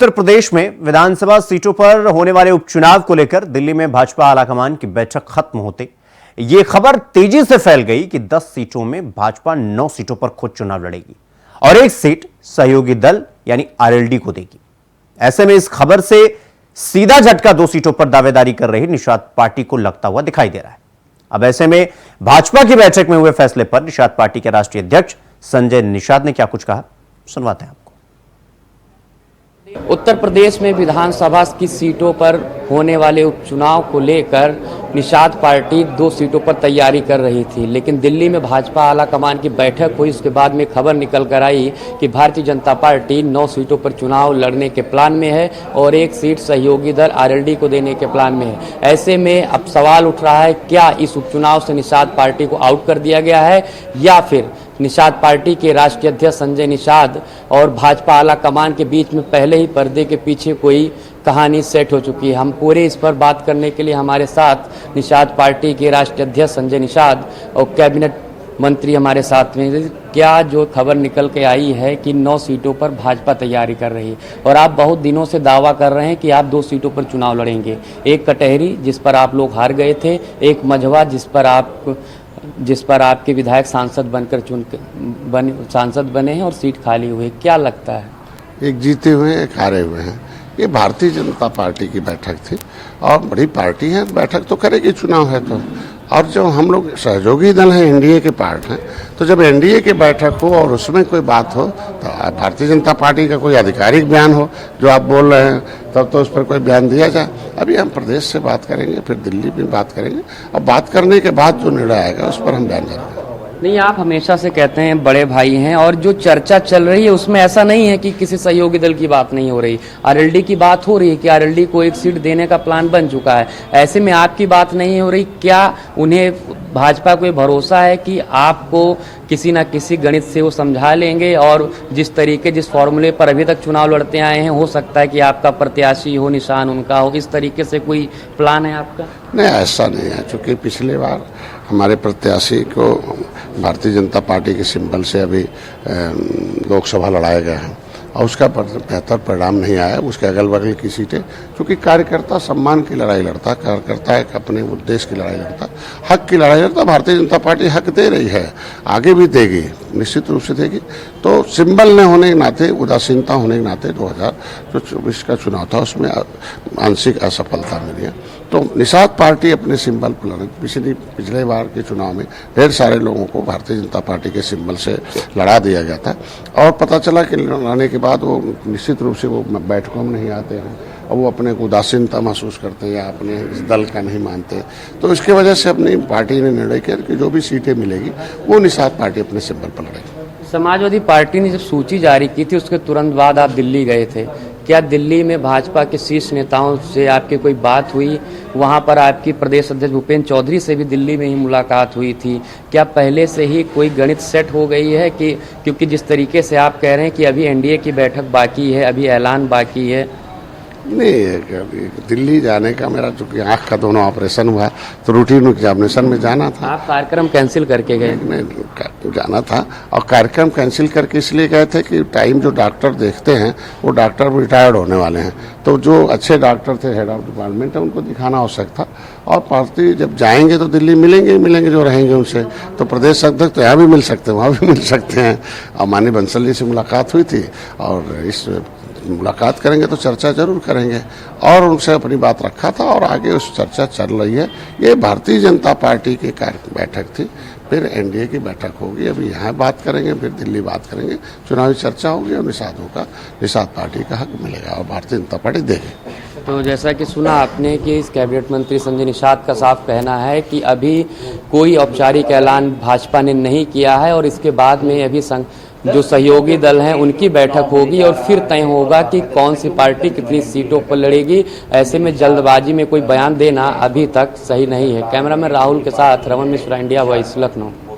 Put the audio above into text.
उत्तर प्रदेश में विधानसभा सीटों पर होने वाले उपचुनाव को लेकर दिल्ली में भाजपा आलाकमान की बैठक खत्म होते ये खबर तेजी से फैल गई कि 10 सीटों में भाजपा 9 सीटों पर खुद चुनाव लड़ेगी और एक सीट सहयोगी दल यानी आरएलडी को देगी। ऐसे में इस खबर से सीधा झटका 2 सीटों पर दावेदारी कर रही निषाद पार्टी को लगता हुआ दिखाई दे रहा है। अब ऐसे में भाजपा की बैठक में हुए फैसले पर निषाद पार्टी के राष्ट्रीय अध्यक्ष संजय निषाद ने क्या कुछ कहा, सुनवाते हैं आपको। उत्तर प्रदेश में विधानसभा की सीटों पर होने वाले उपचुनाव को लेकर निषाद पार्टी 2 सीटों पर तैयारी कर रही थी, लेकिन दिल्ली में भाजपा आलाकमान की बैठक हुई। उसके बाद में खबर निकल कर आई कि भारतीय जनता पार्टी 9 सीटों पर चुनाव लड़ने के प्लान में है और एक सीट सहयोगी दल आरएलडी को देने के प्लान में है। ऐसे में अब सवाल उठ रहा है, क्या इस उपचुनाव से निषाद पार्टी को आउट कर दिया गया है या फिर निषाद पार्टी के राष्ट्रीय अध्यक्ष संजय निषाद और भाजपा आलाकमान के बीच में पहले ही पर्दे के पीछे कोई कहानी सेट हो चुकी है। हम पूरे इस पर बात करने के लिए हमारे साथ निषाद पार्टी के राष्ट्रीय अध्यक्ष संजय निषाद और कैबिनेट मंत्री हमारे साथ में। क्या जो खबर निकल के आई है कि 9 सीटों पर भाजपा तैयारी कर रही है और आप बहुत दिनों से दावा कर रहे हैं कि आप 2 सीटों पर चुनाव लड़ेंगे, एक कटहरी जिस पर आप लोग हार गए थे, एक मझवा जिस पर आपके विधायक सांसद बने हैं और सीट खाली हुई है। क्या लगता है? एक जीते हुए एक हारे हुए हैं। ये भारतीय जनता पार्टी की बैठक थी और बड़ी पार्टी है, बैठक तो करेगी, चुनाव है तो। और जो हम लोग सहयोगी दल हैं, एनडीए के पार्ट हैं, तो जब एनडीए की बैठक हो और उसमें कोई बात हो तो भारतीय जनता पार्टी का कोई आधिकारिक बयान हो जो आप बोल रहे हैं, तब तो उस पर कोई बयान दिया जाए। अभी हम प्रदेश से बात करेंगे, फिर दिल्ली में बात करेंगे और बात करने के बाद जो निर्णय आएगा उस पर हम बयान देंगे। नहीं, आप हमेशा से कहते हैं बड़े भाई हैं और जो चर्चा चल रही है उसमें ऐसा नहीं है कि किसी सहयोगी दल की बात नहीं हो रही। आरएलडी की बात हो रही है कि आरएलडी को एक सीट देने का प्लान बन चुका है। ऐसे में आपकी बात नहीं हो रही। क्या उन्हें भाजपा को भरोसा है कि आपको किसी न किसी गणित से वो समझा लेंगे और जिस फॉर्मूले पर अभी तक चुनाव लड़ते आए हैं, हो सकता है कि आपका प्रत्याशी हो, निशान उनका हो, इस तरीके से कोई प्लान है आपका? नहीं, ऐसा नहीं है। चूँकि पिछले बार हमारे प्रत्याशी को भारतीय जनता पार्टी के सिंबल से अभी लोकसभा लड़ाया गया है और उसका बेहतर परिणाम नहीं आया। उसके अगल बगल की सीटें, क्योंकि कार्यकर्ता सम्मान की लड़ाई लड़ता, कार्यकर्ता एक अपने उद्देश्य की लड़ाई लड़ता, हक की लड़ाई लड़ता। भारतीय जनता पार्टी हक दे रही है, आगे भी देगी, निश्चित रूप से देगी। तो सिंबल न होने के नाते, उदासीनता होने के नाते 2024 का चुनाव था, उसमें आंशिक असफलता मिली है। तो निषाद पार्टी अपने सिंबल पर लड़े। पिछले बार के चुनाव में ढेर सारे लोगों को भारतीय जनता पार्टी के सिंबल से लड़ा दिया गया था और पता चला कि लड़ाने के बाद वो निश्चित रूप से वो बैठकों में नहीं आते हैं और वो अपने को उदासीनता महसूस करते हैं या अपने इस दल का नहीं मानते। तो इसकी वजह से अपनी पार्टी ने निर्णय किया कि जो भी सीटें मिलेगी वो निषाद पार्टी अपने सिंबल पर लड़ेगी। समाजवादी पार्टी ने जब सूची जारी की थी उसके तुरंत बाद आप दिल्ली गए थे। क्या दिल्ली में भाजपा के शीर्ष नेताओं से आपकी कोई बात हुई? वहां पर आपकी प्रदेश अध्यक्ष भूपेंद्र चौधरी से भी दिल्ली में ही मुलाकात हुई थी। क्या पहले से ही कोई गणित सेट हो गई है कि क्योंकि जिस तरीके से आप कह रहे हैं कि अभी एनडीए की बैठक बाकी है, अभी ऐलान बाकी है? नहीं, दिल्ली जाने का मेरा चूंकि आँख का दोनों ऑपरेशन हुआ तो रूटीन एग्जामिनेशन में जाना था। आप कार्यक्रम कैंसिल करके गए? नहीं, जाना था और कार्यक्रम कैंसिल करके इसलिए गए थे कि टाइम जो डॉक्टर देखते हैं वो डॉक्टर रिटायर्ड होने वाले हैं, तो जो अच्छे डॉक्टर थे, हेड ऑफ डिपार्टमेंट है, उनको दिखाना आवश्यक था। और पार्टी जब जाएंगे तो दिल्ली मिलेंगे ही मिलेंगे जो रहेंगे उनसे। तो प्रदेश अध्यक्ष तो यहाँ भी मिल सकते हैं, वहाँ भी मिल सकते हैं। और माननीय बंसल जी से मुलाकात हुई थी और इस मुलाकात करेंगे तो चर्चा जरूर करेंगे और उनसे अपनी बात रखा था और आगे उस चर्चा चल रही है। ये भारतीय जनता पार्टी की बैठक थी, फिर एनडीए की बैठक होगी। अभी यहाँ बात करेंगे, फिर दिल्ली बात करेंगे, चुनावी चर्चा होगी और निषाद पार्टी का हक मिलेगा और भारतीय जनता पार्टी देगी। तो जैसा कि सुना आपने कि इस कैबिनेट मंत्री संजय निषाद का साफ कहना है कि अभी कोई औपचारिक ऐलान भाजपा ने नहीं किया है और इसके बाद में अभी जो सहयोगी दल हैं उनकी बैठक होगी और फिर तय होगा कि कौन सी पार्टी कितनी सीटों पर लड़ेगी। ऐसे में जल्दबाजी में कोई बयान देना अभी तक सही नहीं है। कैमरामैन राहुल के साथ रमन मिश्रा, इंडिया वॉइस, लखनऊ।